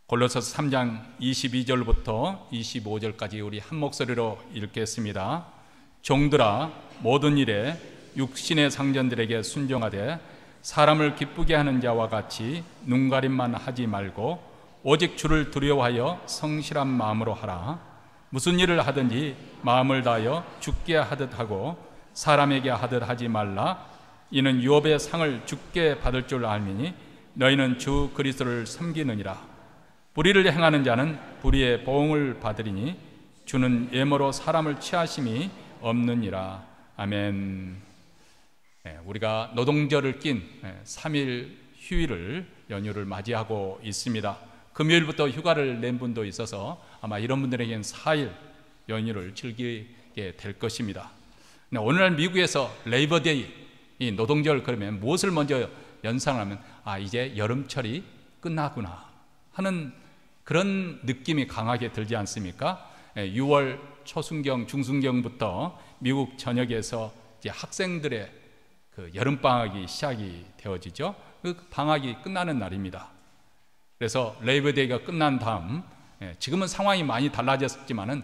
골로새서 3장 22절부터 25절까지 우리 한 목소리로 읽겠습니다. 종들아, 모든 일에 육신의 상전들에게 순종하되 사람을 기쁘게 하는 자와 같이 눈가림만 하지 말고 오직 주를 두려워하여 성실한 마음으로 하라. 무슨 일을 하든지 마음을 다하여 주께 하듯 하고 사람에게 하듯 하지 말라. 이는 유업의 상을 주께 받을 줄 알미니 너희는 주 그리스도를 섬기느니라. 불의를 행하는 자는 불의의 보응을 받으리니 주는 예모로 사람을 취하심이 없느니라. 아멘. 우리가 노동절을 낀 3일 휴일을 연휴를 맞이하고 있습니다. 금요일부터 휴가를 낸 분도 있어서 아마 이런 분들에게는 4일 연휴를 즐기게 될 것입니다. 오늘날 미국에서 레이버데이, 이 노동절, 그러면 무엇을 먼저 연상하면 이제 여름철이 끝나구나 하는 그런 느낌이 강하게 들지 않습니까? 6월 초순경, 중순경부터 미국 전역에서 이제 학생들의 그 여름방학이 시작이 되어지죠. 그 방학이 끝나는 날입니다. 그래서 레이버데이가 끝난 다음, 지금은 상황이 많이 달라졌지만은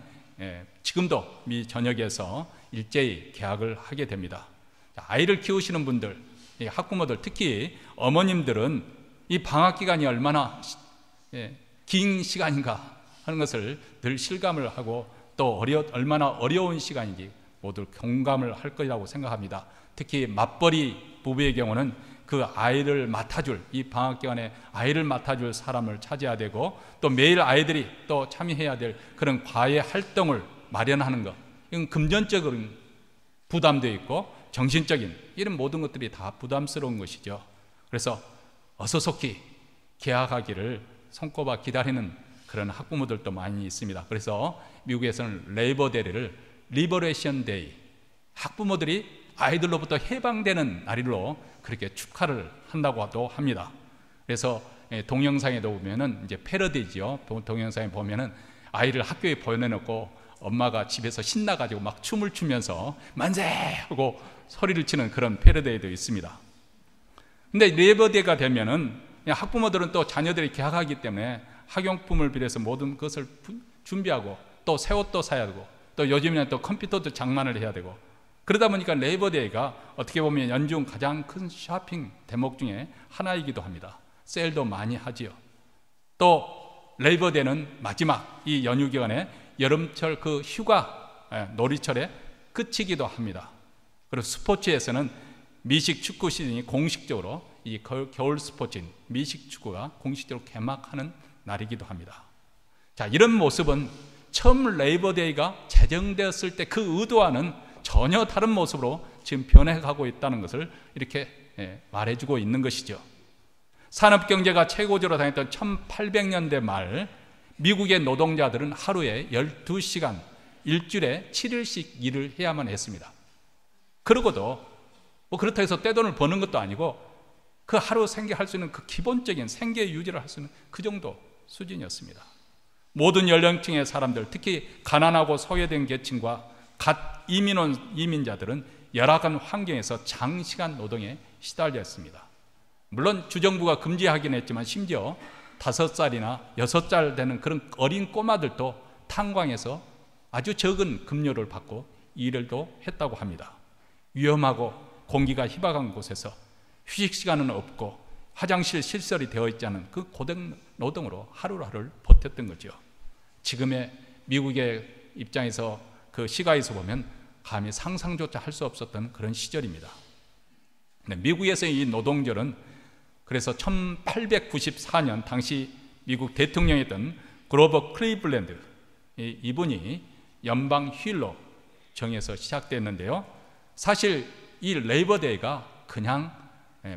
지금도 미 전역에서 일제히 개학을 하게 됩니다. 아이를 키우시는 분들, 학부모들, 특히 어머님들은 이 방학 기간이 얼마나 긴 시간인가 하는 것을 늘 실감을 하고 또 얼마나 어려운 시간인지 모두 공감을 할 거라고 생각합니다. 특히 맞벌이 부부의 경우는 그 아이를 맡아줄, 이 방학 기간에 아이를 맡아줄 사람을 찾아야 되고 또 매일 아이들이 또 참여해야 될 그런 과외 활동을 마련하는 것, 이건 금전적인 부담도 있고 정신적인 이런 모든 것들이 다 부담스러운 것이죠. 그래서 어서 속히 개학하기를 손꼽아 기다리는 그런 학부모들도 많이 있습니다. 그래서 미국에서는 레이버데이를 리버레이션 데이, 학부모들이 아이들로부터 해방되는 날로 그렇게 축하를 한다고도 합니다. 그래서 동영상에도 보면은 이제 패러디죠. 동영상에 보면은 아이를 학교에 보내놓고 엄마가 집에서 신나가지고 막 춤을 추면서 만세! 하고 소리를 치는 그런 패러디도 있습니다. 근데 레이버데이가 되면은 학부모들은 또 자녀들이 개학하기 때문에 학용품을 비롯해서 모든 것을 준비하고 또 새 옷도 사야 되고 또 요즘에는 또 컴퓨터도 장만을 해야 되고 그러다 보니까 레이버데이가 어떻게 보면 연중 가장 큰 쇼핑 대목 중에 하나이기도 합니다. 세일도 많이 하지요. 또 레이버데이는 마지막 이 연휴 기간에 여름철 그 휴가 놀이철의 끝이기도 합니다. 그리고 스포츠에서는 미식 축구 시즌이 공식적으로 이 겨울 스포츠인 미식 축구가 공식적으로 개막하는 날이기도 합니다. 자, 이런 모습은 처음 레이버데이가 제정되었을 때 그 의도와는 전혀 다른 모습으로 지금 변해가고 있다는 것을 이렇게 말해주고 있는 것이죠. 산업경제가 최고조로 다녔던 1800년대 말 미국의 노동자들은 하루에 12시간, 일주일에 7일씩 일을 해야만 했습니다. 그러고도 뭐 그렇다고 해서 떼돈을 버는 것도 아니고 그 하루 생계할 수 있는 그 기본적인 생계 유지를 할 수 있는 그 정도 수준이었습니다. 모든 연령층의 사람들, 특히 가난하고 소외된 계층과 갓 이민 온 이민자들은 열악한 환경에서 장시간 노동에 시달렸습니다. 물론 주정부가 금지하긴 했지만 심지어 5살이나 6살 되는 그런 어린 꼬마들도 탄광에서 아주 적은 급료를 받고 일을도 했다고 합니다. 위험하고 공기가 희박한 곳에서 휴식 시간은 없고 화장실 시설이 되어 있지 않은 그 고된 노동으로 하루하루를 버텼던 거죠. 지금의 미국의 입장에서 그 시가에서 보면 감히 상상조차 할 수 없었던 그런 시절입니다. 미국에서의 이 노동절은 그래서 1894년 당시 미국 대통령이었던 그로버 클리블랜드 이분이 연방 휴일로 정해서 시작됐는데요. 사실 이 레이버데이가 그냥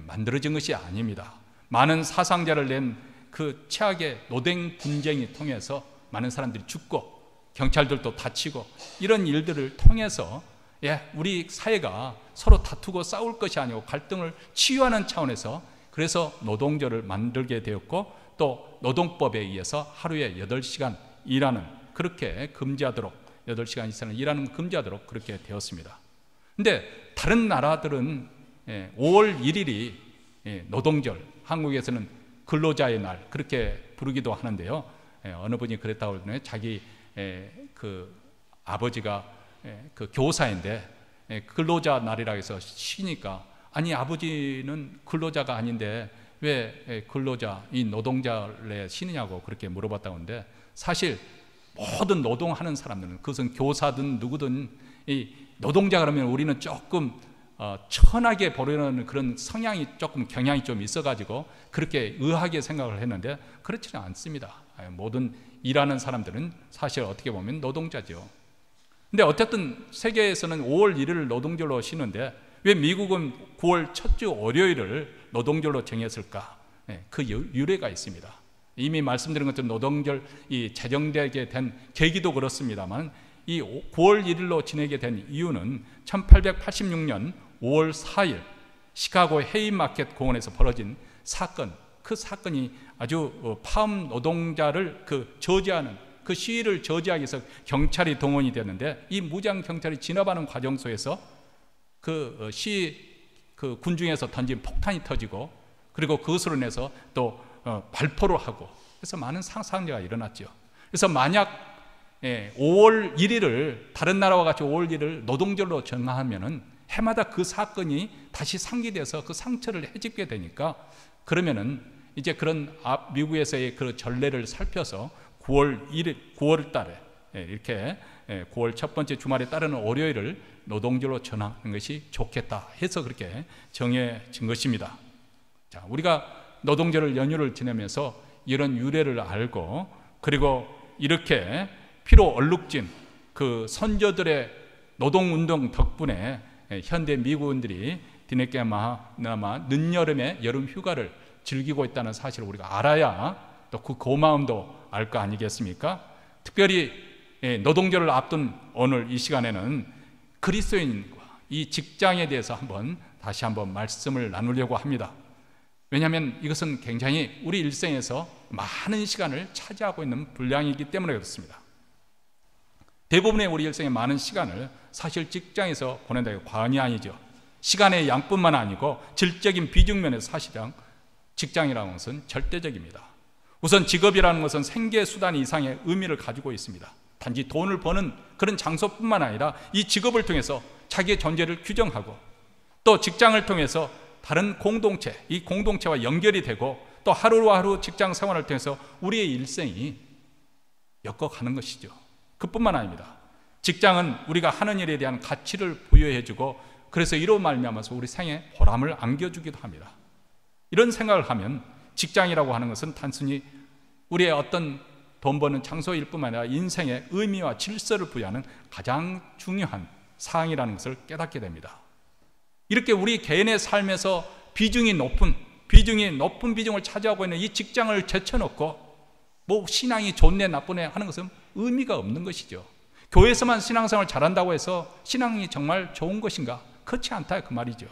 만들어진 것이 아닙니다. 많은 사상자를 낸 그 최악의 노동 분쟁이 통해서 많은 사람들이 죽고 경찰들도 다치고 이런 일들을 통해서 우리 사회가 서로 다투고 싸울 것이 아니고 갈등을 치유하는 차원에서 그래서 노동절을 만들게 되었고 또 노동법에 의해서 하루에 8시간 일하는 그렇게 금지하도록 8시간 이상을 일하는 금지하도록 그렇게 되었습니다. 근데 다른 나라들은 5월 1일이 노동절, 한국에서는 근로자의 날 그렇게 부르기도 하는데요. 어느 분이 그랬다고 그러네. 자기 그 아버지가 그 교사인데 근로자 날이라 해서 쉬니까, 아니 아버지는 근로자가 아닌데 왜 근로자, 이 노동자를 쉬느냐고 그렇게 물어봤다고 하는데, 사실 모든 노동하는 사람들은, 그것은 교사든 누구든, 이 노동자 그러면 우리는 조금 천하게 보려는 그런 성향이 조금 경향이 좀 있어가지고 그렇게 의하게 생각을 했는데, 그렇지는 않습니다. 모든 일하는 사람들은 사실 어떻게 보면 노동자죠. 근데 어쨌든 세계에서는 5월 1일을 노동절로 쉬는데 왜 미국은 9월 첫 주 월요일을 노동절로 정했을까? 그 유래가 있습니다. 이미 말씀드린 것처럼 노동절이 제정되게 된 계기도 그렇습니다만, 이 9월 1일로 지내게 된 이유는 1886년 5월 4일 시카고 헤이마켓 공원에서 벌어진 사건, 그 사건이 아주 파업 노동자를 저지하는, 그 시위를 저지하기 위해서 경찰이 동원이 됐는데, 이 무장 경찰이 진압하는 과정 속에서 그 군중에서 던진 폭탄이 터지고, 그리고 그것으로 인해서 또 발포를 하고, 그래서 많은 상상자가 일어났죠. 그래서 만약 5월 1일을 다른 나라와 같이 5월 1일을 노동절로 정하면은 해마다 그 사건이 다시 상기돼서 그 상처를 헤집게 되니까, 그러면은 이제 그런 미국에서의 그 전례를 살펴서 9월 달에 이렇게 9월 첫 번째 주말에 따르는 월요일을 노동절로 정하는 것이 좋겠다 해서 그렇게 정해진 것입니다. 자, 우리가 노동절을 연휴를 지내면서 이런 유래를 알고, 그리고 이렇게 피로 얼룩진 그 선조들의 노동운동 덕분에 현대 미국인들이 뒤늦게나마 늦여름에 여름 휴가를 즐기고 있다는 사실을 우리가 알아야 또 그 고마움도 알 거 아니겠습니까? 특별히 노동절을 앞둔 오늘 이 시간에는 그리스도인과 이 직장에 대해서 다시 한번 말씀을 나누려고 합니다. 왜냐하면 이것은 굉장히 우리 일생에서 많은 시간을 차지하고 있는 분량이기 때문에 그렇습니다. 대부분의 우리 일생의 많은 시간을 사실 직장에서 보낸다고 과언이 아니죠. 시간의 양뿐만 아니고 질적인 비중면에서 사실상 직장이라는 것은 절대적입니다. 우선 직업이라는 것은 생계수단 이상의 의미를 가지고 있습니다. 단지 돈을 버는 그런 장소뿐만 아니라 이 직업을 통해서 자기의 존재를 규정하고, 또 직장을 통해서 다른 공동체, 이 공동체와 연결이 되고, 또 하루하루 직장 생활을 통해서 우리의 일생이 엮어가는 것이죠. 그뿐만 아닙니다. 직장은 우리가 하는 일에 대한 가치를 부여해주고, 그래서 이로 말미암아서 우리 생에 보람을 안겨주기도 합니다. 이런 생각을 하면 직장이라고 하는 것은 단순히 우리의 어떤 돈 버는 장소일 뿐만 아니라 인생의 의미와 질서를 부여하는 가장 중요한 사항이라는 것을 깨닫게 됩니다. 이렇게 우리 개인의 삶에서 비중이 높은 비중을 차지하고 있는 이 직장을 제쳐놓고 뭐 신앙이 좋네 나쁘네 하는 것은 의미가 없는 것이죠. 교회에서만 신앙생활을 잘한다고 해서 신앙이 정말 좋은 것인가? 그렇지 않다 그 말이죠.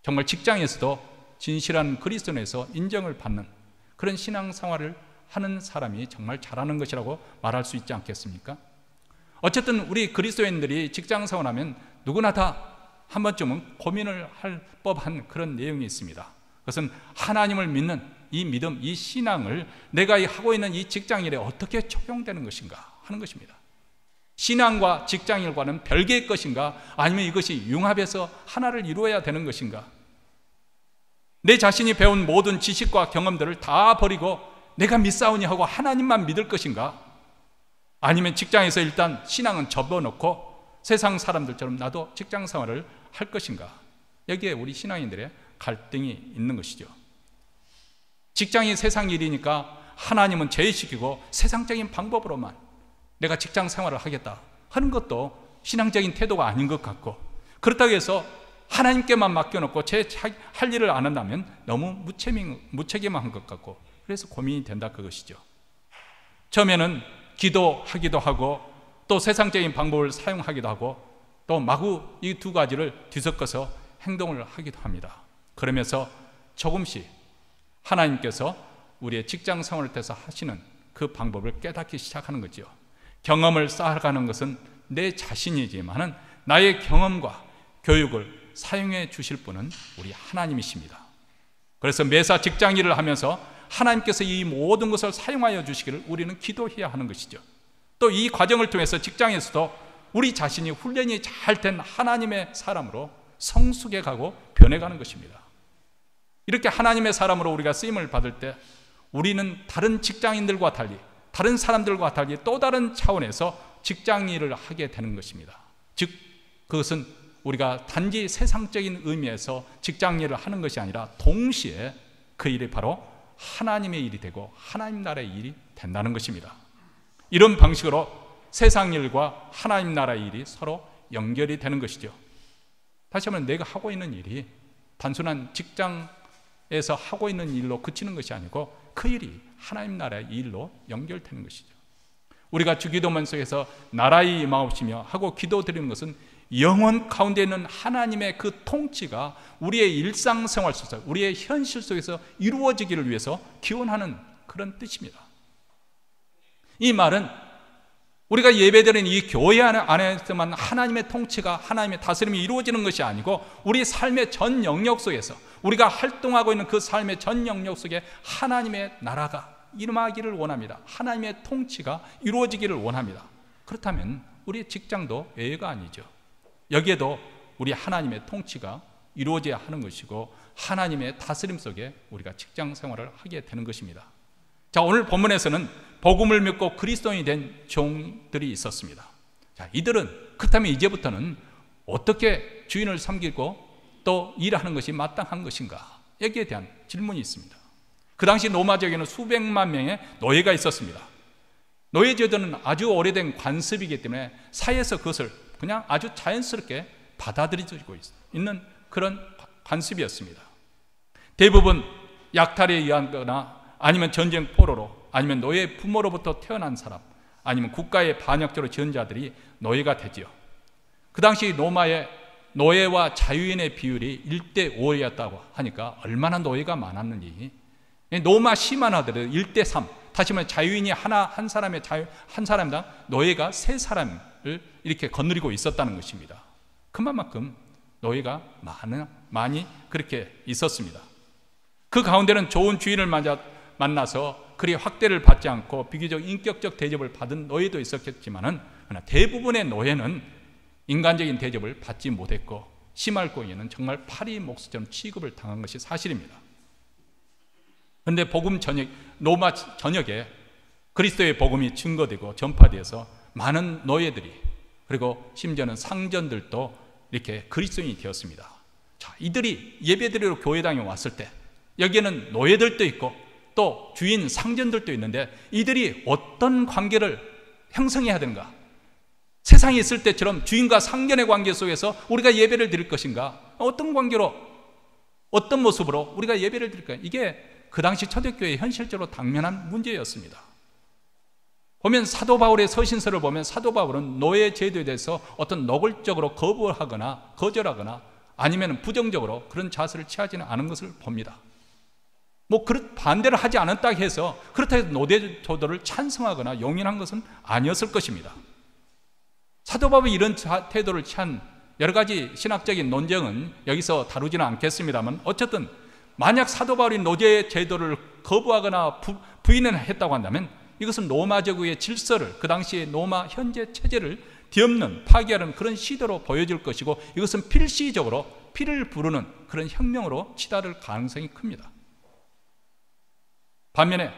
정말 직장에서도 진실한 그리스도인에서 인정을 받는 그런 신앙생활을 하는 사람이 정말 잘하는 것이라고 말할 수 있지 않겠습니까? 어쨌든 우리 그리스도인들이 직장생활하면 누구나 다 한 번쯤은 고민을 할 법한 그런 내용이 있습니다. 그것은 하나님을 믿는 이 믿음, 이 신앙을 내가 하고 있는 이 직장일에 어떻게 적용되는 것인가 하는 것입니다. 신앙과 직장일과는 별개의 것인가, 아니면 이것이 융합해서 하나를 이루어야 되는 것인가? 내 자신이 배운 모든 지식과 경험들을 다 버리고 내가 믿사오니 하고 하나님만 믿을 것인가? 아니면 직장에서 일단 신앙은 접어놓고 세상 사람들처럼 나도 직장 생활을 할 것인가? 여기에 우리 신앙인들의 갈등이 있는 것이죠. 직장이 세상 일이니까 하나님은 제외시키고 세상적인 방법으로만 내가 직장 생활을 하겠다 하는 것도 신앙적인 태도가 아닌 것 같고, 그렇다고 해서 하나님께만 맡겨놓고 제 할 일을 안 한다면 너무 무책임한 것 같고, 그래서 고민이 된다 그것이죠. 처음에는 기도하기도 하고 또 세상적인 방법을 사용하기도 하고 또 마구 이 두 가지를 뒤섞어서 행동을 하기도 합니다. 그러면서 조금씩 하나님께서 우리의 직장 생활을 통해서 하시는 그 방법을 깨닫기 시작하는 거죠. 경험을 쌓아가는 것은 내 자신이지만은 나의 경험과 교육을 사용해 주실 분은 우리 하나님이십니다. 그래서 매사 직장 일을 하면서 하나님께서 이 모든 것을 사용하여 주시기를 우리는 기도해야 하는 것이죠. 또 이 과정을 통해서 직장에서도 우리 자신이 훈련이 잘 된 하나님의 사람으로 성숙해 가고 변해가는 것입니다. 이렇게 하나님의 사람으로 우리가 쓰임을 받을 때 우리는 다른 직장인들과 달리, 다른 사람들과 달리 또 다른 차원에서 직장 일을 하게 되는 것입니다. 즉 그것은 우리가 단지 세상적인 의미에서 직장 일을 하는 것이 아니라 동시에 그 일이 바로 하나님의 일이 되고 하나님 나라의 일이 된다는 것입니다. 이런 방식으로 세상 일과 하나님 나라의 일이 서로 연결이 되는 것이죠. 다시 한번 내가 하고 있는 일이 단순한 직장에서 하고 있는 일로 그치는 것이 아니고 그 일이 하나님 나라의 일로 연결되는 것이죠. 우리가 주기도문 속에서 나라의 임하옵시며 하고 기도드리는 것은 영혼 가운데 있는 하나님의 그 통치가 우리의 일상생활 속에서, 우리의 현실 속에서 이루어지기를 위해서 기원하는 그런 뜻입니다. 이 말은 우리가 예배드리는 이 교회 안에서만 하나님의 통치가, 하나님의 다스림이 이루어지는 것이 아니고 우리 삶의 전 영역 속에서, 우리가 활동하고 있는 그 삶의 전 영역 속에 하나님의 나라가 임하기를 원합니다. 하나님의 통치가 이루어지기를 원합니다. 그렇다면 우리의 직장도 예외가 아니죠. 여기에도 우리 하나님의 통치가 이루어져야 하는 것이고 하나님의 다스림 속에 우리가 직장 생활을 하게 되는 것입니다. 자, 오늘 본문에서는 복음을 믿고 그리스도인이 된 종들이 있었습니다. 자, 이들은 그렇다면 이제부터는 어떻게 주인을 섬기고 또 일하는 것이 마땅한 것인가? 여기에 대한 질문이 있습니다. 그 당시 로마 지역에는 수백만 명의 노예가 있었습니다. 노예 제도는 아주 오래된 관습이기 때문에 사회에서 그것을 그냥 아주 자연스럽게 받아들이고 있는 그런 관습이었습니다. 대부분 약탈에 의하거나 아니면 전쟁 포로로, 아니면 노예 부모로부터 태어난 사람, 아니면 국가의 반역죄로 지은 자들이 노예가 되지요. 그 당시 로마의 노예와 자유인의 비율이 1대5였다고 하니까 얼마나 노예가 많았는지. 로마 시만하더라도 1대3, 다시 말해 자유인이 한 사람당 노예가 3사람을 이렇게 거느리고 있었다는 것입니다. 그만큼 노예가 많이 그렇게 있었습니다. 그 가운데는 좋은 주인을 만나서 그리 확대를 받지 않고 비교적 인격적 대접을 받은 노예도 있었겠지만은 대부분의 노예는 인간적인 대접을 받지 못했고 심할 경우에는 정말 파리 목수처럼 취급을 당한 것이 사실입니다. 그런데 로마 전역에 그리스도의 복음이 증거되고 전파되어서 많은 노예들이, 그리고 심지어는 상전들도 이렇게 그리스도인이 되었습니다. 자, 이들이 예배드리러 교회당에 왔을 때 여기에는 노예들도 있고 또 주인 상전들도 있는데 이들이 어떤 관계를 형성해야 되는가? 세상에 있을 때처럼 주인과 상전의 관계 속에서 우리가 예배를 드릴 것인가? 어떤 관계로, 어떤 모습으로 우리가 예배를 드릴까? 이게 그 당시 초대교회의 현실적으로 당면한 문제였습니다. 보면 사도 바울의 서신서를 보면 사도 바울은 노예 제도에 대해서 어떤 노골적으로 거부하거나 거절하거나 아니면 부정적으로 그런 자세를 취하지는 않은 것을 봅니다. 반대를 하지 않았다 해서 그렇다 해서 노예 제도를 찬성하거나 용인한 것은 아니었을 것입니다. 사도 바울이 이런 태도를 취한 여러 가지 신학적인 논쟁은 여기서 다루지는 않겠습니다만, 어쨌든 만약 사도 바울이 노예 제도를 거부하거나 부인을 했다고 한다면 이것은 로마 제국의 질서를, 그 당시의 로마 현재 체제를 뒤엎는, 파괴하는 그런 시도로 보여질 것이고 이것은 필시적으로 피를 부르는 그런 혁명으로 치달을 가능성이 큽니다. 반면에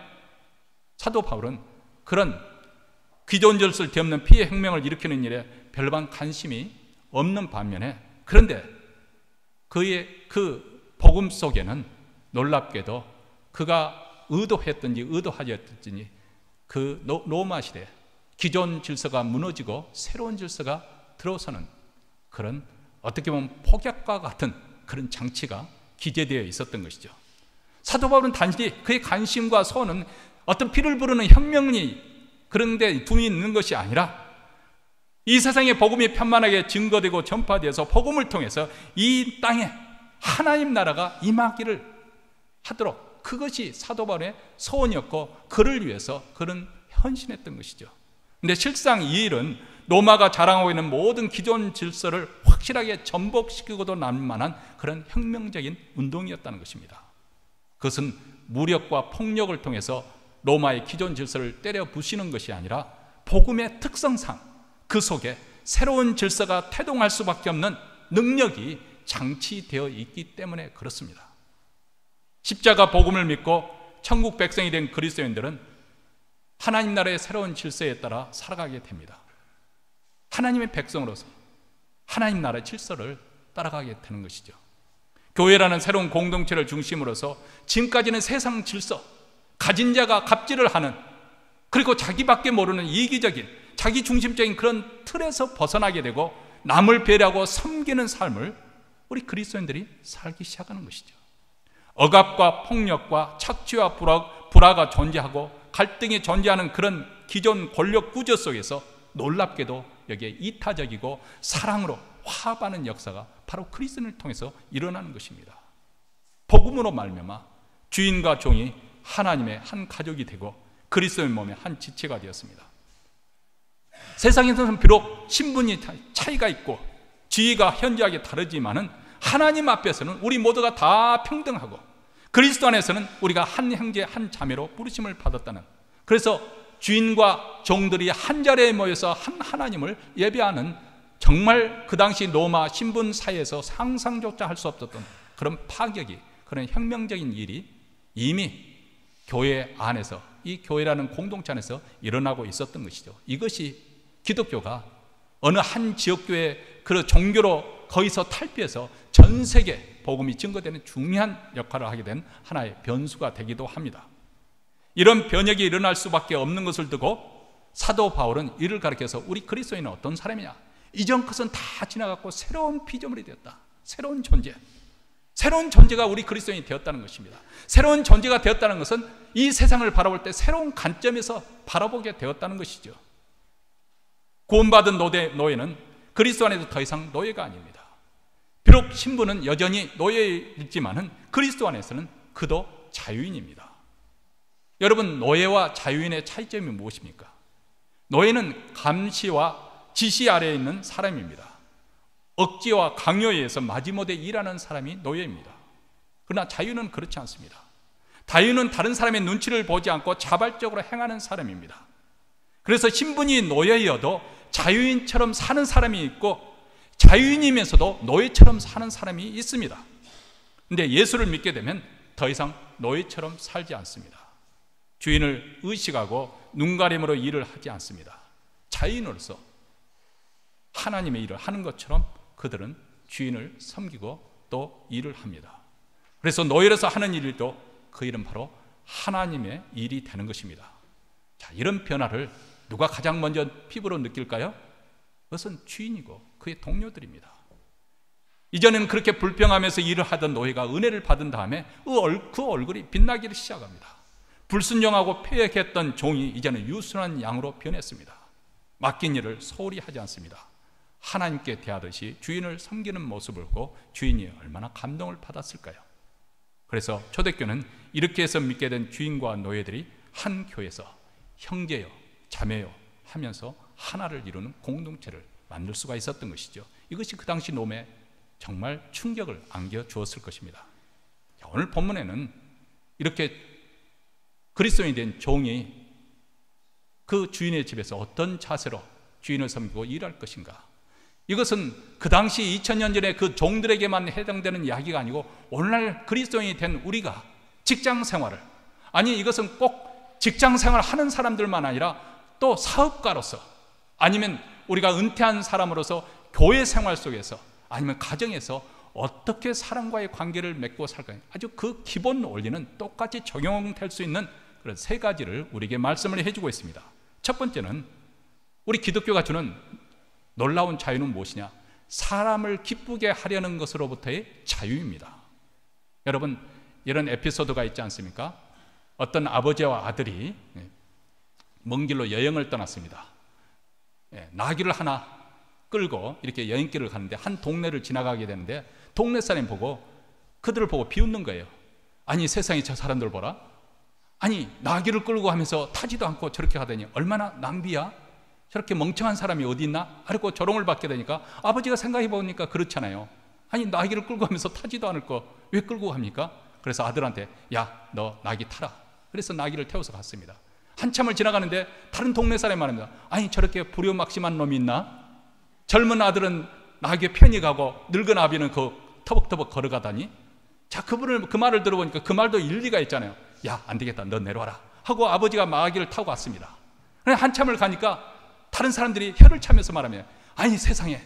사도 바울은 그런 기존 질서를 뒤엎는 피해 혁명을 일으키는 일에 별반 관심이 없는 반면에, 그런데 그의 그 복음 속에는 놀랍게도 그가 의도했든지 의도하지 않았든지 그 로마 시대 기존 질서가 무너지고 새로운 질서가 들어서는 그런 어떻게 보면 폭약과 같은 그런 장치가 기재되어 있었던 것이죠. 사도 바울은 단지 그의 관심과 소원은 어떤 피를 부르는 혁명이 그런 데 둠이 있는 것이 아니라 이 세상에 복음이 편만하게 증거되고 전파되어서 복음을 통해서 이 땅에 하나님 나라가 임하기를 하도록, 그것이 사도 바울의 소원이었고 그를 위해서 그는 헌신했던 것이죠. 그런데 실상 이 일은 로마가 자랑하고 있는 모든 기존 질서를 확실하게 전복시키고도 남을 만한 그런 혁명적인 운동이었다는 것입니다. 그것은 무력과 폭력을 통해서 로마의 기존 질서를 때려 부시는 것이 아니라 복음의 특성상 그 속에 새로운 질서가 태동할 수밖에 없는 능력이 장치되어 있기 때문에 그렇습니다. 십자가 복음을 믿고 천국 백성이 된 그리스도인들은 하나님 나라의 새로운 질서에 따라 살아가게 됩니다. 하나님의 백성으로서 하나님 나라의 질서를 따라가게 되는 것이죠. 교회라는 새로운 공동체를 중심으로서 지금까지는 세상 질서, 가진 자가 갑질을 하는, 그리고 자기밖에 모르는 이기적인, 자기 중심적인 그런 틀에서 벗어나게 되고 남을 배려하고 섬기는 삶을 우리 그리스도인들이 살기 시작하는 것이죠. 억압과 폭력과 착취와 불화가 존재하고 갈등이 존재하는 그런 기존 권력 구조 속에서 놀랍게도 여기에 이타적이고 사랑으로 화합하는 역사가 바로 그리스도인을 통해서 일어나는 것입니다. 복음으로 말미암아 주인과 종이 하나님의 한 가족이 되고 그리스도의 몸의 한 지체가 되었습니다. 세상에서는 비록 신분이 차이가 있고 지위가 현저하게 다르지만은 하나님 앞에서는 우리 모두가 다 평등하고 그리스도 안에서는 우리가 한 형제 한 자매로 부르심을 받았다는, 그래서 주인과 종들이 한 자리에 모여서 한 하나님을 예배하는, 정말 그 당시 로마 신분 사회에서 상상조차 할 수 없었던 그런 파격이, 그런 혁명적인 일이 이미 교회 안에서, 이 교회라는 공동체 안에서 일어나고 있었던 것이죠. 이것이 기독교가 어느 한 지역교회 그 종교로 거기서 탈피해서 전 세계 복음이 증거되는 중요한 역할을 하게 된 하나의 변수가 되기도 합니다. 이런 변혁이 일어날 수밖에 없는 것을 두고 사도 바울은 이를 가리켜서 우리 그리스도인은 어떤 사람이냐, 이전 것은 다 지나갔고 새로운 피조물이 되었다. 새로운 존재, 새로운 존재가 우리 그리스도인이 되었다는 것입니다. 새로운 존재가 되었다는 것은 이 세상을 바라볼 때 새로운 관점에서 바라보게 되었다는 것이죠. 구원받은 노예는 그리스도 안에서 더 이상 노예가 아닙니다. 비록 신분은 여전히 노예이지만은 그리스도 안에서는 그도 자유인입니다. 여러분, 노예와 자유인의 차이점이 무엇입니까? 노예는 감시와 지시 아래에 있는 사람입니다. 억지와 강요에 의해서 마지못해 일하는 사람이 노예입니다. 그러나 자유는 그렇지 않습니다. 자유는 다른 사람의 눈치를 보지 않고 자발적으로 행하는 사람입니다. 그래서 신분이 노예여도 자유인처럼 사는 사람이 있고 자유인이면서도 노예처럼 사는 사람이 있습니다. 그런데 예수를 믿게 되면 더 이상 노예처럼 살지 않습니다. 주인을 의식하고 눈가림으로 일을 하지 않습니다. 자유인으로서 하나님의 일을 하는 것처럼 그들은 주인을 섬기고 또 일을 합니다. 그래서 노예로서 하는 일도 그 일은 바로 하나님의 일이 되는 것입니다. 자, 이런 변화를 누가 가장 먼저 피부로 느낄까요? 그것은 주인이고 그의 동료들입니다. 이전에는 그렇게 불평하면서 일을 하던 노예가 은혜를 받은 다음에 그 얼굴이 빛나기를 시작합니다. 불순종하고 패역했던 종이 이제는 유순한 양으로 변했습니다. 맡긴 일을 소홀히 하지 않습니다. 하나님께 대하듯이 주인을 섬기는 모습을 보고 주인이 얼마나 감동을 받았을까요? 그래서 초대교회는 이렇게 해서 믿게 된 주인과 노예들이 한 교회에서 형제요 자매요 하면서 하나를 이루는 공동체를 만들 수가 있었던 것이죠. 이것이 그 당시 롬에 정말 충격을 안겨주었을 것입니다. 오늘 본문에는 이렇게 그리스도인이 된 종이 그 주인의 집에서 어떤 자세로 주인을 섬기고 일할 것인가, 이것은 그 당시 2000년 전에 그 종들에게만 해당되는 이야기가 아니고 오늘날 그리스도인이 된 우리가 직장 생활을, 아니 이것은 꼭 직장 생활을 하는 사람들만 아니라 또 사업가로서, 아니면 우리가 은퇴한 사람으로서 교회 생활 속에서, 아니면 가정에서 어떻게 사람과의 관계를 맺고 살까, 아주 그 기본 원리는 똑같이 적용될 수 있는 그런 세 가지를 우리에게 말씀을 해주고 있습니다. 첫 번째는 우리 기독교가 주는 놀라운 자유는 무엇이냐? 사람을 기쁘게 하려는 것으로부터의 자유입니다. 여러분, 이런 에피소드가 있지 않습니까? 어떤 아버지와 아들이 먼 길로 여행을 떠났습니다. 나귀를 하나 끌고 이렇게 여행길을 가는데 한 동네를 지나가게 되는데 동네 사람이 보고 그들을 보고 비웃는 거예요. 아니 세상에 저 사람들 보라. 아니 나귀를 끌고 하면서 타지도 않고 저렇게 하다니 얼마나 낭비야. 저렇게 멍청한 사람이 어디 있나? 하고 조롱을 받게 되니까 아버지가 생각해 보니까 그렇잖아요. 아니 나귀를 끌고 하면서 타지도 않을 거 왜 끌고 갑니까? 그래서 아들한테 야, 너 나귀 타라. 그래서 나귀를 태워서 갔습니다. 한참을 지나가는데 다른 동네 사람이 말합니다. 아니, 저렇게 불효막심한 놈이 있나? 젊은 아들은 나귀에 편히 가고 늙은 아비는 그 터벅터벅 걸어가다니. 자, 그 말을 들어보니까 그 말도 일리가 있잖아요. 야, 안 되겠다, 너 내려와라 하고 아버지가 나귀를 타고 왔습니다. 한참을 가니까 다른 사람들이 혀를 차면서 말하면, 아니, 세상에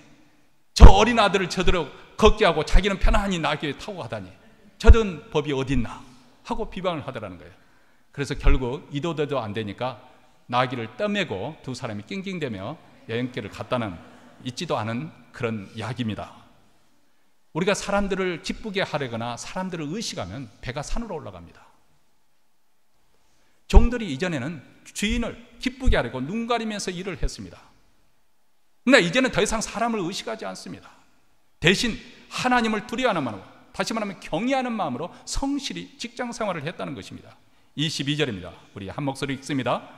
저 어린 아들을 저대로 걷게 하고 자기는 편안히 나귀에 타고 가다니 저런 법이 어딨나 하고 비방을 하더라는 거예요. 그래서 결국 이도저도 안 되니까 나귀를 떠매고 두 사람이 낑낑대며 여행길을 갔다는 있지도 않은 그런 이야기입니다. 우리가 사람들을 기쁘게 하려거나 사람들을 의식하면 배가 산으로 올라갑니다. 종들이 이전에는 주인을 기쁘게 하려고 눈 가리면서 일을 했습니다. 그러나 이제는 더 이상 사람을 의식하지 않습니다. 대신 하나님을 두려워하는 마음으로, 다시 말하면 경외하는 마음으로 성실히 직장 생활을 했다는 것입니다. 22절입니다. 우리 한 목소리 읽습니다.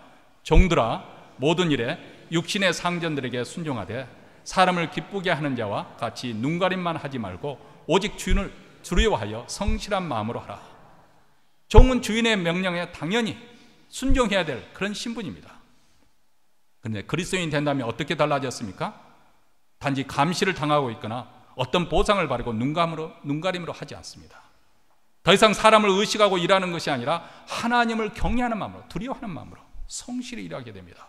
종들아, 모든 일에 육신의 상전들에게 순종하되 사람을 기쁘게 하는 자와 같이 눈가림만 하지 말고 오직 주인을 두려워하여 성실한 마음으로 하라. 종은 주인의 명령에 당연히 순종해야 될 그런 신분입니다. 그런데 그리스도인이 된다면 어떻게 달라졌습니까? 단지 감시를 당하고 있거나 어떤 보상을 바라고 눈가림으로 하지 않습니다. 더 이상 사람을 의식하고 일하는 것이 아니라 하나님을 경외하는 마음으로, 두려워하는 마음으로 성실히 일하게 됩니다.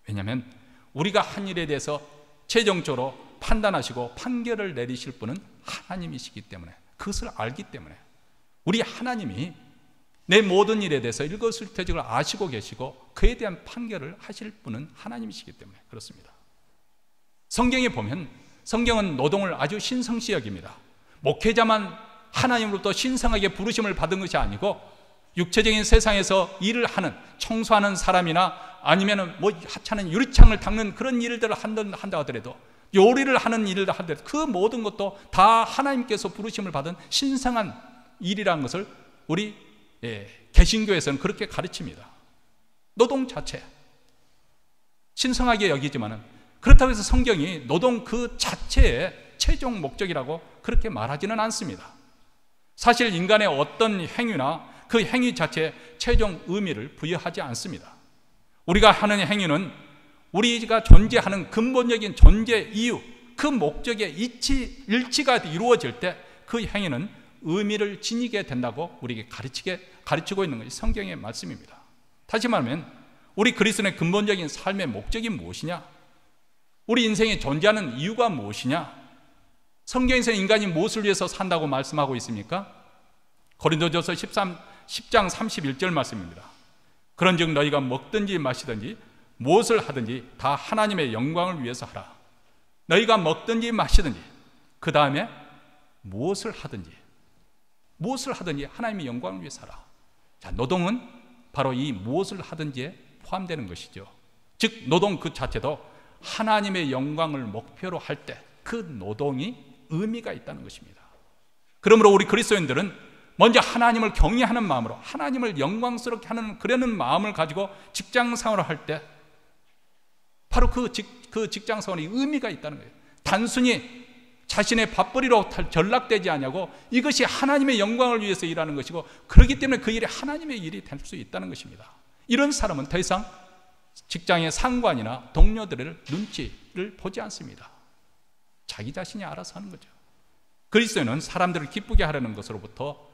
왜냐하면 우리가 한 일에 대해서 최종적으로 판단하시고 판결을 내리실 분은 하나님이시기 때문에, 그것을 알기 때문에 우리 하나님이 내 모든 일에 대해서 일거수일투족을 아시고 계시고 그에 대한 판결을 하실 분은 하나님이시기 때문에 그렇습니다. 성경에 보면 성경은 노동을 아주 신성시 여깁니다. 목회자만 하나님으로부터 신성하게 부르심을 받은 것이 아니고 육체적인 세상에서 일을 하는, 청소하는 사람이나 아니면 하찮은 유리창을 닦는 그런 일들을 한다 하더라도, 요리를 하는 일을 하더라도 그 모든 것도 다 하나님께서 부르심을 받은 신성한 일이라는 것을 우리 개신교에서는 그렇게 가르칩니다. 노동 자체 신성하게 여기지만은, 그렇다고 해서 성경이 노동 그 자체의 최종 목적이라고 그렇게 말하지는 않습니다. 사실 인간의 어떤 행위나 그 행위 자체에 최종 의미를 부여하지 않습니다. 우리가 하는 행위는 우리가 존재하는 근본적인 존재 이유, 그 목적의 일치가 이루어질 때 그 행위는 의미를 지니게 된다고 우리에게 가르치고 있는 것이 성경의 말씀입니다. 다시 말하면 우리 그리스도인의 근본적인 삶의 목적이 무엇이냐? 우리 인생에 존재하는 이유가 무엇이냐? 성경에서 인간이 무엇을 위해서 산다고 말씀하고 있습니까? 고린도전서 10장 31절 말씀입니다. 그런즉 너희가 먹든지 마시든지 무엇을 하든지 다 하나님의 영광을 위해서 하라. 너희가 먹든지 마시든지, 그 다음에 무엇을 하든지 하나님의 영광을 위해서 하라. 자, 노동은 바로 이 무엇을 하든지에 포함되는 것이죠. 즉 노동 그 자체도 하나님의 영광을 목표로 할 때 그 노동이 의미가 있다는 것입니다. 그러므로 우리 그리스도인들은 먼저 하나님을 경외하는 마음으로, 하나님을 영광스럽게 하는 그러는 마음을 가지고 직장 생활을 할 때 바로 그 직장 생활이 의미가 있다는 거예요. 단순히 자신의 밥벌이로 전락되지 않냐고, 이것이 하나님의 영광을 위해서 일하는 것이고, 그렇기 때문에 그 일이 하나님의 일이 될 수 있다는 것입니다. 이런 사람은 더 이상 직장의 상관이나 동료들의 눈치를 보지 않습니다. 자기 자신이 알아서 하는 거죠. 그리스도인은 사람들을 기쁘게 하려는 것으로부터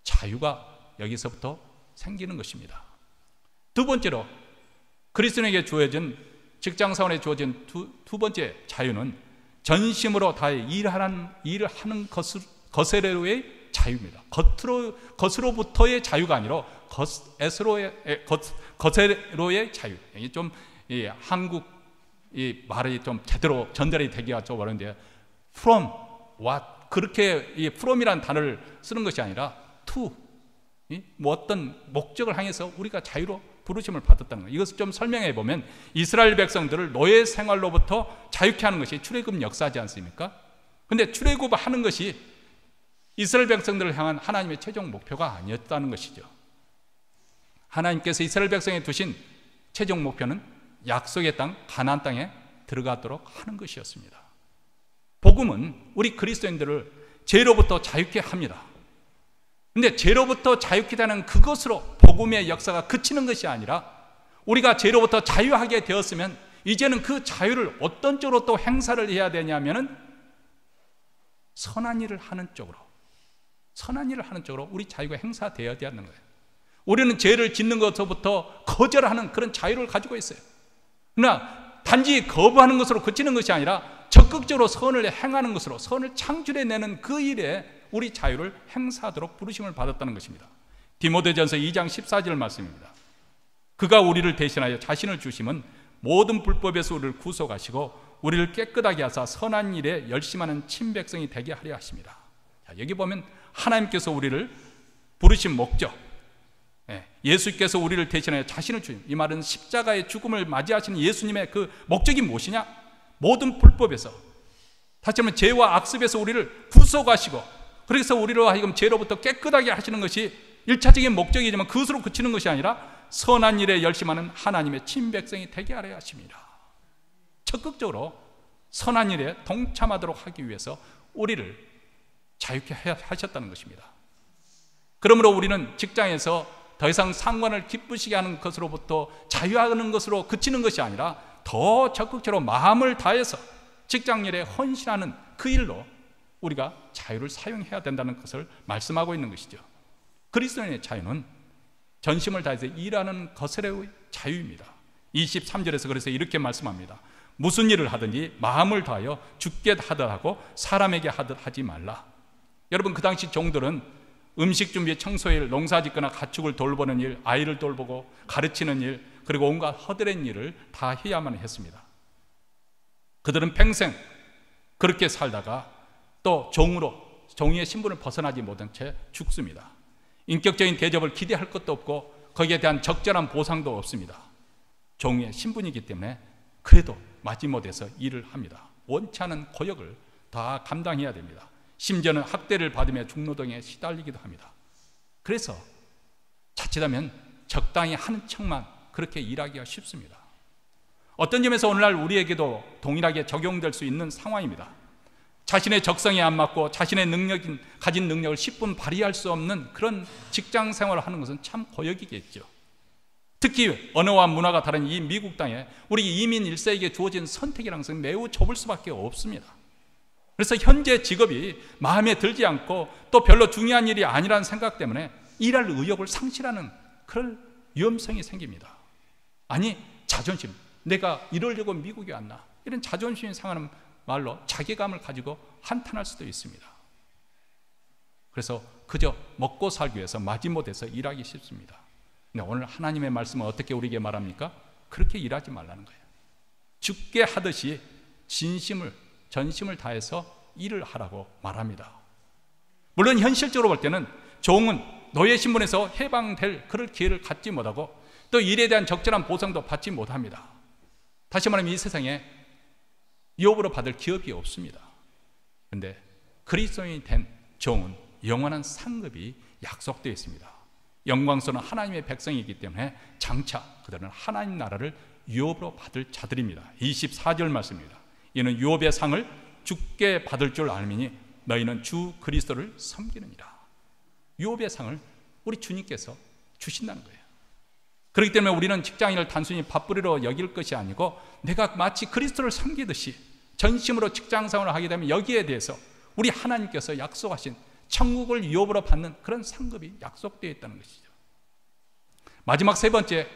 자유가 여기서부터 생기는 것입니다. 두 번째로 그리스도인에게 주어진, 직장생활에 주어진 두 번째 자유는 전심으로 다해 일을 하는 것으로의 자유입니다. 겉으로부터의 자유가 아니라 겉으로의 자유. 이게 좀 한국 이 말이 좀 제대로 전달이 되기가 좀 어려운데, from what, 그렇게 이 from이라는 단어를 쓰는 것이 아니라 to, 뭐 어떤 목적을 향해서 우리가 자유로 부르심을 받았다는 거예요. 이것을 좀 설명해 보면, 이스라엘 백성들을 노예 생활로부터 자유케 하는 것이 출애굽 역사지 않습니까? 그런데 출애굽하는 것이 이스라엘 백성들을 향한 하나님의 최종 목표가 아니었다는 것이죠. 하나님께서 이스라엘 백성에 두신 최종 목표는 약속의 땅, 가나안 땅에 들어가도록 하는 것이었습니다. 복음은 우리 그리스도인들을 죄로부터 자유케 합니다. 근데 죄로부터 자유케 되는 그것으로 복음의 역사가 그치는 것이 아니라 우리가 죄로부터 자유하게 되었으면 이제는 그 자유를 어떤 쪽으로 또 행사를 해야 되냐면은 선한 일을 하는 쪽으로 우리 자유가 행사되어야 되는 거예요. 우리는 죄를 짓는 것부터 거절하는 그런 자유를 가지고 있어요. 그러나 단지 거부하는 것으로 그치는 것이 아니라 적극적으로 선을 행하는 것으로 선을 창출해내는 그 일에 우리 자유를 행사하도록 부르심을 받았다는 것입니다. 디모데전서 2장 14절 말씀입니다. 그가 우리를 대신하여 자신을 주심은 모든 불법에서 우리를 구속하시고 우리를 깨끗하게 하사 선한 일에 열심하는 친백성이 되게 하려 하십니다. 자, 여기 보면 하나님께서 우리를 부르신 목적, 예수께서 우리를 대신하여 자신을 주심, 이 말은 십자가의 죽음을 맞이하시는 예수님의 그 목적이 무엇이냐? 모든 불법에서, 다시 말하면 죄와 악습에서 우리를 구속하시고, 그래서 우리로 하여금 죄로부터 깨끗하게 하시는 것이 1차적인 목적이지만 그것으로 그치는 것이 아니라 선한 일에 열심하는 하나님의 친백성이 되게 하려 하십니다. 적극적으로 선한 일에 동참하도록 하기 위해서 우리를 자유케 하셨다는 것입니다. 그러므로 우리는 직장에서 더 이상 상관을 기쁘시게 하는 것으로부터 자유하는 것으로 그치는 것이 아니라 더 적극적으로 마음을 다해서 직장일에 헌신하는 그 일로 우리가 자유를 사용해야 된다는 것을 말씀하고 있는 것이죠. 그리스도인의 자유는 전심을 다해서 일하는 것의 자유입니다. 23절에서 그래서 이렇게 말씀합니다. 무슨 일을 하든지 마음을 다하여 주께 하듯 하고 사람에게 하듯 하지 말라. 여러분, 그 당시 종들은 음식 준비, 청소일, 농사 짓거나 가축을 돌보는 일, 아이를 돌보고 가르치는 일, 그리고 온갖 허드렛 일을 다 해야만 했습니다. 그들은 평생 그렇게 살다가 또 종이의 신분을 벗어나지 못한 채 죽습니다. 인격적인 대접을 기대할 것도 없고 거기에 대한 적절한 보상도 없습니다. 종의 신분이기 때문에 그래도 마지못해서 일을 합니다. 원치 않은 고역을 다 감당해야 됩니다. 심지어는 학대를 받으며 중노동에 시달리기도 합니다. 그래서 자칫하면 적당히 한 척만 그렇게 일하기가 쉽습니다. 어떤 점에서 오늘날 우리에게도 동일하게 적용될 수 있는 상황입니다. 자신의 적성에 안 맞고 자신의 가진 능력을 10분 발휘할 수 없는 그런 직장 생활을 하는 것은 참 고역이겠죠. 특히 언어와 문화가 다른 이 미국 땅에 우리 이민 1세에게 주어진 선택이라는 것은 매우 좁을 수밖에 없습니다. 그래서 현재 직업이 마음에 들지 않고 또 별로 중요한 일이 아니라는 생각 때문에 일할 의욕을 상실하는 그런 위험성이 생깁니다. 아니, 자존심, 내가 이러려고 미국에 왔나, 이런 자존심이 상하는 말로 자괴감을 가지고 한탄할 수도 있습니다. 그래서 그저 먹고 살기 위해서 마지못해서 일하기 쉽습니다. 근데 오늘 하나님의 말씀은 어떻게 우리에게 말합니까? 그렇게 일하지 말라는 거예요. 죽게 하듯이 전심을 다해서 일을 하라고 말합니다. 물론 현실적으로 볼 때는 종은 노예 신분에서 해방될 그럴 기회를 갖지 못하고 또 일에 대한 적절한 보상도 받지 못합니다. 다시 말하면 이 세상에 유업으로 받을 기업이 없습니다. 그런데 그리스도인이 된 종은 영원한 상급이 약속되어 있습니다. 영광스러운 하나님의 백성이기 때문에 장차 그들은 하나님 나라를 유업으로 받을 자들입니다. 24절 말씀입니다. 이는 유업의 상을 주께 받을 줄 알미니 너희는 주 그리스도를 섬기느니라. 유업의 상을 우리 주님께서 주신다는 거예요. 그렇기 때문에 우리는 직장인을 단순히 밥벌이로 여길 것이 아니고 내가 마치 그리스도를 섬기듯이 전심으로 직장생활을 하게 되면 여기에 대해서 우리 하나님께서 약속하신 천국을 유업으로 받는 그런 상급이 약속되어 있다는 것이죠. 마지막 세 번째,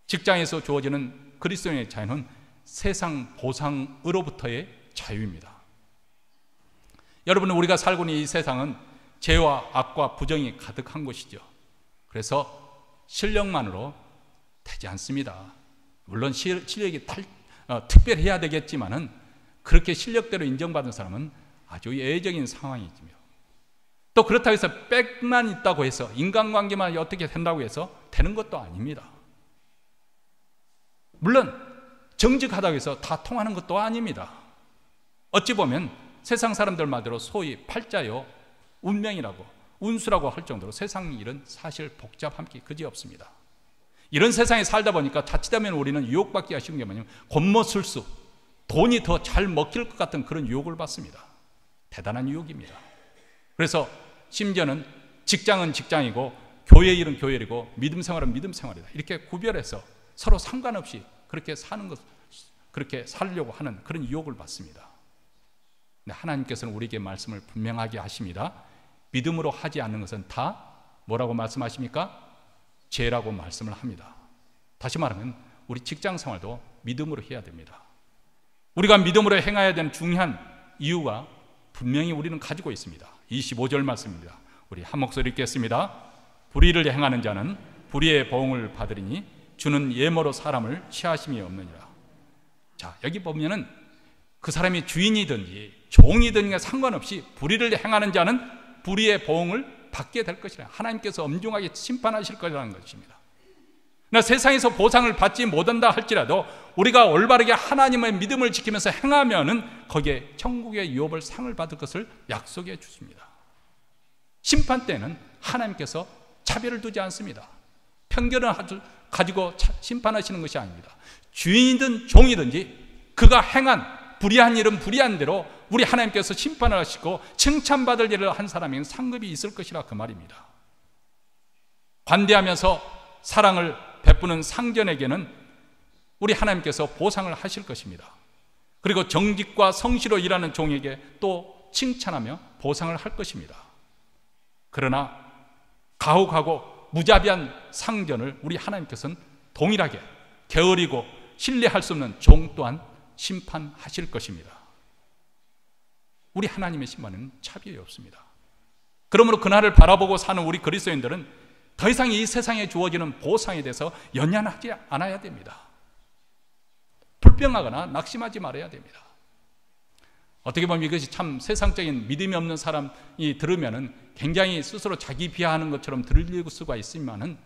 직장에서 주어지는 그리스도인의 자유는 세상 보상으로부터의 자유입니다. 여러분, 우리가 살고 있는 이 세상은 죄와 악과 부정이 가득한 곳이죠. 그래서 실력만으로 되지 않습니다. 물론 실력이 특별해야 되겠지만은 그렇게 실력대로 인정받은 사람은 아주 예외적인 상황이지요. 또 그렇다고 해서 빽만 있다고 해서 인간관계만 어떻게 된다고 해서 되는 것도 아닙니다. 물론 정직하다고 해서 다 통하는 것도 아닙니다. 어찌 보면 세상 사람들 말대로 소위 팔자요, 운명이라고, 운수라고 할 정도로 세상 일은 사실 복잡함이 그지없습니다. 이런 세상에 살다 보니까 자칫하면 우리는 유혹받기 쉬운 게 뭐냐면 곤모술수, 돈이 더 잘 먹힐 것 같은 그런 유혹을 받습니다. 대단한 유혹입니다. 그래서 심지어는 직장은 직장이고 교회 일은 교회 일이고 믿음 생활은 믿음 생활이다. 이렇게 구별해서 서로 상관없이 그렇게 사는 것, 그렇게 살려고 하는 그런 유혹을 받습니다. 근데 하나님께서는 우리에게 말씀을 분명하게 하십니다. 믿음으로 하지 않는 것은 다 뭐라고 말씀하십니까? 죄라고 말씀을 합니다. 다시 말하면 우리 직장 생활도 믿음으로 해야 됩니다. 우리가 믿음으로 행해야 되는 중요한 이유가 분명히 우리는 가지고 있습니다. 25절 말씀입니다. 우리 한 목소리 읽겠습니다. 불의를 행하는 자는 불의의 보응을 받으리니 주는 예모로 사람을 취하심이 없느니라. 자, 여기 보면은 그 사람이 주인이든지 종이든지 상관없이 불의를 행하는 자는 불의의 보응을 받게 될 것이라. 하나님께서 엄중하게 심판하실 것이라는 것입니다. 그러나 세상에서 보상을 받지 못한다 할지라도 우리가 올바르게 하나님의 믿음을 지키면서 행하면은 거기에 천국의 유업을 상을 받을 것을 약속해 주십니다. 심판 때는 하나님께서 차별을 두지 않습니다. 편견을 가지고 심판하시는 것이 아닙니다. 주인이든 종이든지 그가 행한 불의한 일은 불의한 대로 우리 하나님께서 심판을 하시고 칭찬받을 일을 한 사람에게는 상급이 있을 것이라 그 말입니다. 관대하면서 사랑을 베푸는 상전에게는 우리 하나님께서 보상을 하실 것입니다. 그리고 정직과 성실로 일하는 종에게 또 칭찬하며 보상을 할 것입니다. 그러나 가혹하고 무자비한 상전을 우리 하나님께서는 동일하게 게으르고 신뢰할 수 없는 종 또한 심판하실 것입니다. 우리 하나님의 심판은 차별이 없습니다. 그러므로 그날을 바라보고 사는 우리 그리스도인들은 더 이상 이 세상에 주어지는 보상에 대해서 연연하지 않아야 됩니다. 불평하거나 낙심하지 말아야 됩니다. 어떻게 보면 이것이 참 세상적인 믿음이 없는 사람이 들으면 굉장히 스스로 자기 비하하는 것처럼 들릴 수가 있지만은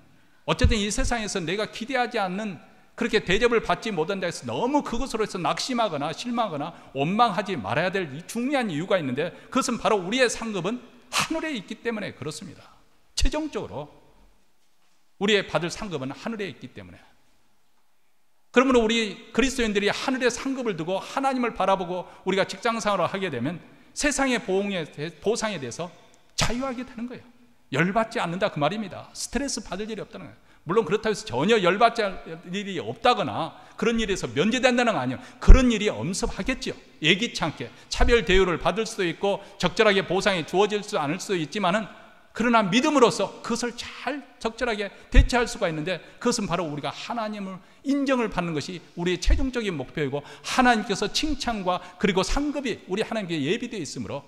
어쨌든 이 세상에서 내가 기대하지 않는 그렇게 대접을 받지 못한다 해서 너무 그것으로 해서 낙심하거나 실망하거나 원망하지 말아야 될 중요한 이유가 있는데 그것은 바로 우리의 상급은 하늘에 있기 때문에 그렇습니다. 최종적으로 우리의 받을 상급은 하늘에 있기 때문에. 그러므로 우리 그리스도인들이 하늘의 상급을 두고 하나님을 바라보고 우리가 직장생활을 하게 되면 세상의 보상에 대해서 자유하게 되는 거예요. 열받지 않는다 그 말입니다. 스트레스 받을 일이 없다는 거예요. 물론 그렇다고 해서 전혀 열받지 않을 일이 없다거나 그런 일에서 면제된다는 건 아니에요. 그런 일이 엄습하겠죠. 예기치 않게 차별 대우를 받을 수도 있고 적절하게 보상이 주어질 수 않을 수도 있지만은 그러나 믿음으로써 그것을 잘 적절하게 대처할 수가 있는데 그것은 바로 우리가 하나님을 인정을 받는 것이 우리의 최종적인 목표이고 하나님께서 칭찬과 그리고 상급이 우리 하나님께 예비되어 있으므로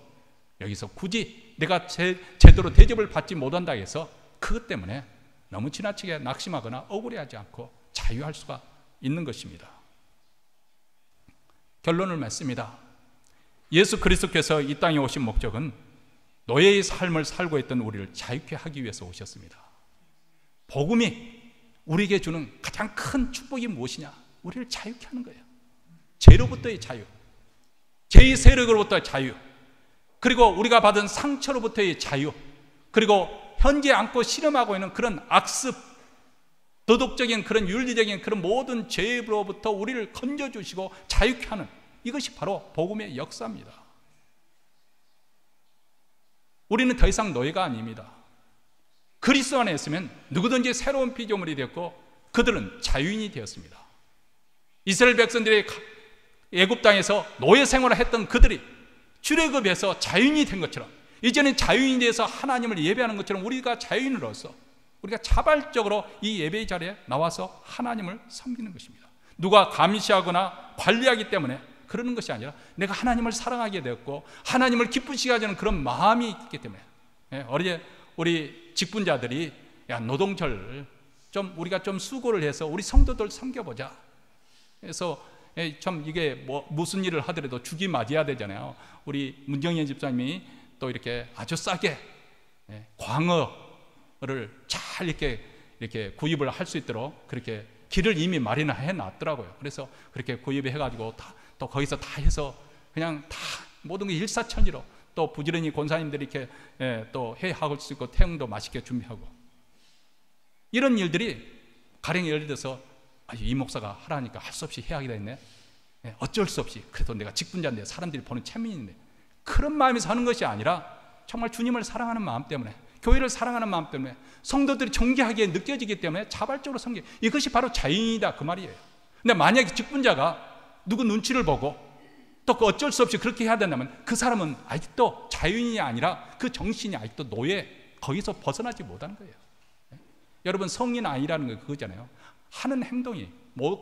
여기서 굳이 내가 제대로 대접을 받지 못한다 해서 그것 때문에 너무 지나치게 낙심하거나 억울해하지 않고 자유할 수가 있는 것입니다. 결론을 맺습니다. 예수 그리스도께서 이 땅에 오신 목적은 노예의 삶을 살고 있던 우리를 자유케 하기 위해서 오셨습니다. 복음이 우리에게 주는 가장 큰 축복이 무엇이냐? 우리를 자유케 하는 거예요. 죄로부터의 자유, 죄의 세력으로부터의 자유, 그리고 우리가 받은 상처로부터의 자유, 그리고 현재 안고 실험하고 있는 그런 악습, 도덕적인 그런 윤리적인 그런 모든 죄로부터 우리를 건져주시고 자유케 하는 이것이 바로 복음의 역사입니다. 우리는 더 이상 노예가 아닙니다. 그리스도 안에 있으면 누구든지 새로운 피조물이 되었고 그들은 자유인이 되었습니다. 이스라엘 백성들이 애굽 땅에서 노예 생활을 했던 그들이 출애굽에서 자유인이 된 것처럼 이제는 자유인이 돼서 하나님을 예배하는 것처럼 우리가 자유인으로서 우리가 자발적으로 이 예배의 자리에 나와서 하나님을 섬기는 것입니다. 누가 감시하거나 관리하기 때문에 그러는 것이 아니라 내가 하나님을 사랑하게 되었고 하나님을 기쁘시게 하자는 그런 마음이 있기 때문에 어제 우리 직분자들이 야 노동절 좀 우리가 좀 수고를 해서 우리 성도들 섬겨보자. 그래서 참 이게 뭐 무슨 일을 하더라도 주기 맞이해야 되잖아요. 우리 문정현 집사님이 또 이렇게 아주 싸게 광어를 잘 이렇게 구입을 할 수 있도록 그렇게 길을 이미 마련해 놨더라고요. 그래서 그렇게 구입해 가지고 또 거기서 다 해서 그냥 다 모든 게 일사천리로 또 부지런히 권사님들이 이렇게 또 회하할 수 있고 태영도 맛있게 준비하고 이런 일들이 가령 예를 들어서 이 목사가 하라니까 할 수 없이 해야하게 됐네. 어쩔 수 없이 그래도 내가 직분자인데 사람들이 보는 체면인데 그런 마음에서 하는 것이 아니라 정말 주님을 사랑하는 마음 때문에 교회를 사랑하는 마음 때문에, 성도들이 존귀하게 느껴지기 때문에 자발적으로 섬겨. 이것이 바로 자유인이다 그 말이에요. 근데 만약에 직분자가 누구 눈치를 보고 또 그 어쩔 수 없이 그렇게 해야 된다면 그 사람은 아직도 자유인이 아니라 그 정신이 아직도 노예, 거기서 벗어나지 못하는 거예요. 여러분, 성인 아이라는 거 그거잖아요. 하는 행동이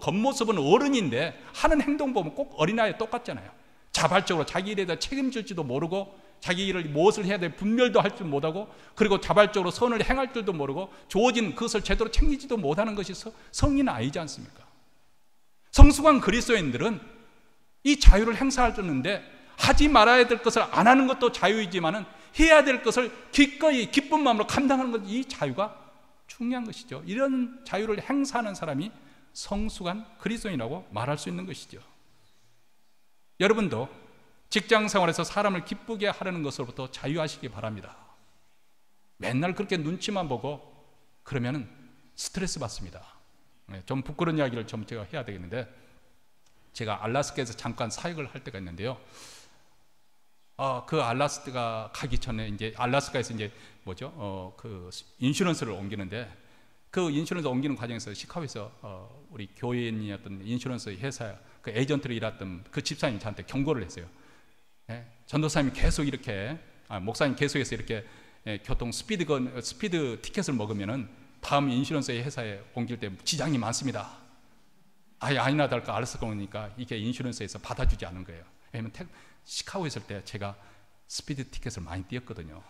겉모습은 어른인데 하는 행동 보면 꼭 어린아이 똑같잖아요. 자발적으로 자기 일에 대해 책임질지도 모르고, 자기 일을 무엇을 해야 돼 분별도 할 줄 못하고, 그리고 자발적으로 선을 행할 줄도 모르고, 주어진 그것을 제대로 챙기지도 못하는 것이 성인 아이지 않습니까? 성숙한 그리스도인들은 이 자유를 행사할 수 있는데, 하지 말아야 될 것을 안 하는 것도 자유이지만은 해야 될 것을 기꺼이 기쁜 마음으로 감당하는 것, 이 자유가 중요한 것이죠. 이런 자유를 행사하는 사람이 성숙한 그리스도인이라고 말할 수 있는 것이죠. 여러분도 직장 생활에서 사람을 기쁘게 하려는 것으로부터 자유하시기 바랍니다. 맨날 그렇게 눈치만 보고 그러면 스트레스 받습니다. 좀 부끄러운 이야기를 좀 제가 해야 되겠는데, 제가 알라스카에서 잠깐 사역을 할 때가 있는데요. 그 알라스카 가기 전에 이제 알라스카에서 이제 그 인슈런스를 옮기는데, 그 인슈런스 옮기는 과정에서 시카고에서 우리 교인이었던 인슈런스 회사 그 에이전트로 일했던 그 집사님이 저한테 경고를 했어요. 전도사님이 계속 이렇게, 목사님 계속해서 이렇게 교통 스피드 티켓을 먹으면은 다음 인슈런스 회사에 옮길 때 지장이 많습니다. 아니나 다를까 알라스카 오니까 이게 인슈런스에서 받아주지 않은 거예요. 왜냐면 시카고에 있을 때 제가 스피드 티켓을 많이 띄었거든요.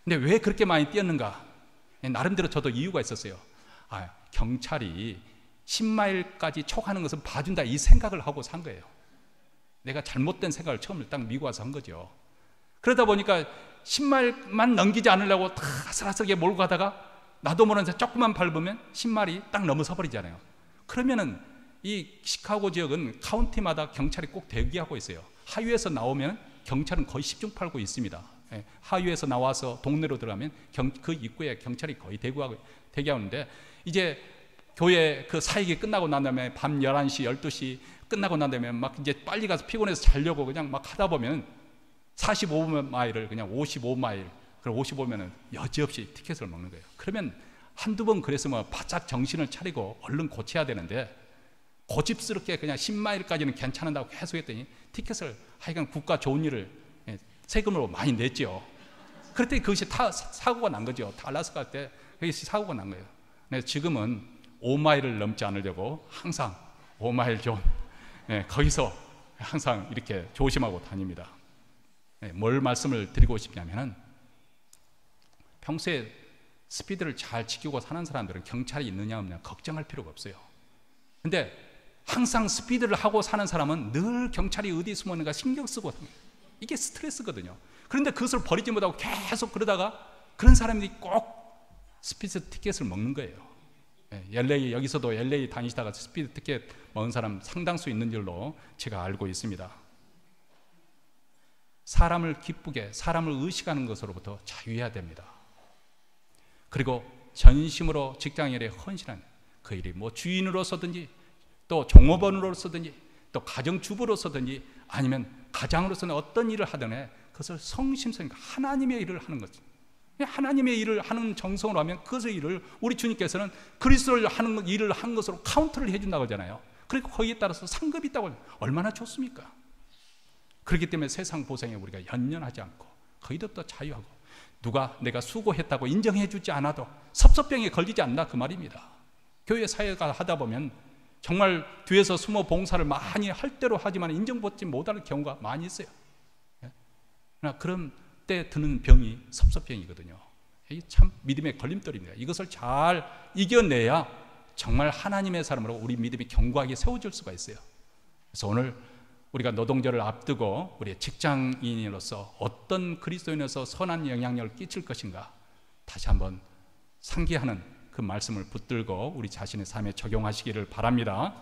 근데 왜 그렇게 많이 띄었는가? 나름대로 저도 이유가 있었어요. 경찰이 10마일까지 촉하는 것은 봐준다, 이 생각을 하고 산 거예요. 내가 잘못된 생각을 처음 딱 미국 와서 한 거죠. 그러다 보니까 10마일만 넘기지 않으려고 다 아슬아슬하게 몰고 가다가 나도 모르는 새 조금만 밟으면 10마일이 딱 넘어서 버리잖아요. 그러면은 이 시카고 지역은 카운티마다 경찰이 꼭 대기하고 있어요. 하위에서 나오면 경찰은 거의 10중 8구 있습니다. 하위에서 나와서 동네로 들어가면 그 입구에 경찰이 거의 대기하는데, 이제 교회 그 사역이 끝나고 난 다음에 밤 11시, 12시 끝나고 난 다음에 막 이제 빨리 가서 피곤해서 자려고 그냥 막 하다 보면 45마일을 그냥 55마일, 그럼 55면은 여지없이 티켓을 먹는 거예요. 그러면 한두 번 그랬으면 바짝 정신을 차리고 얼른 고쳐야 되는데, 고집스럽게 그냥 10마일까지는 괜찮다고 계속 했더니 티켓을, 하여간 국가 좋은 일을 세금으로 많이 냈죠. 그랬더니 그것이 사고가 난 거죠. 알라스카 때 그것이 사고가 난 거예요. 근데 지금은 5마일을 넘지 않으려고 항상 5마일 존, 거기서 항상 이렇게 조심하고 다닙니다. 뭘 말씀을 드리고 싶냐면은, 평소에 스피드를 잘 지키고 사는 사람들은 경찰이 있느냐 없느냐 걱정할 필요가 없어요. 근데 항상 스피드를 하고 사는 사람은 늘 경찰이 어디 숨어 있는가 신경 쓰고 삽니다. 이게 스트레스거든요. 그런데 그것을 버리지 못하고 계속 그러다가 그런 사람들이 꼭 스피드 티켓을 먹는 거예요. 여기서도 LA 다니시다가 스피드 티켓 먹은 사람 상당수 있는 줄로 제가 알고 있습니다. 사람을 기쁘게, 사람을 의식하는 것으로부터 자유해야 됩니다. 그리고 전심으로 직장일에 헌신하는 그 일이 주인으로서든지 또 종업원으로서든지 또 가정주부로서든지 아니면 가장으로서는 어떤 일을 하든 그것을 성심성의가 하나님의 일을 하는 거죠. 하나님의 일을 하는 정성으로 하면 그것의 일을 우리 주님께서는 그리스도를 하는 일을 한 것으로 카운트를 해준다고 하잖아요. 그리고 거기에 따라서 상급이 있다고, 얼마나 좋습니까? 그렇기 때문에 세상 보상에 우리가 연연하지 않고 거기서부터 자유하고, 누가 내가 수고했다고 인정해 주지 않아도 섭섭병에 걸리지 않나 그 말입니다. 교회 사회가 하다 보면 정말 뒤에서 숨어 봉사를 많이 할 대로 하지만 인정받지 못할 경우가 많이 있어요. 그러나 그런 때 드는 병이 섭섭병이거든요. 이게 참 믿음의 걸림돌입니다. 이것을 잘 이겨내야 정말 하나님의 사람으로 우리 믿음이 견고하게 세워질 수가 있어요. 그래서 오늘 우리가 노동절을 앞두고 우리의 직장인으로서 어떤 그리스도인으로서 선한 영향력을 끼칠 것인가 다시 한번 상기하는 그 말씀을 붙들고 우리 자신의 삶에 적용하시기를 바랍니다.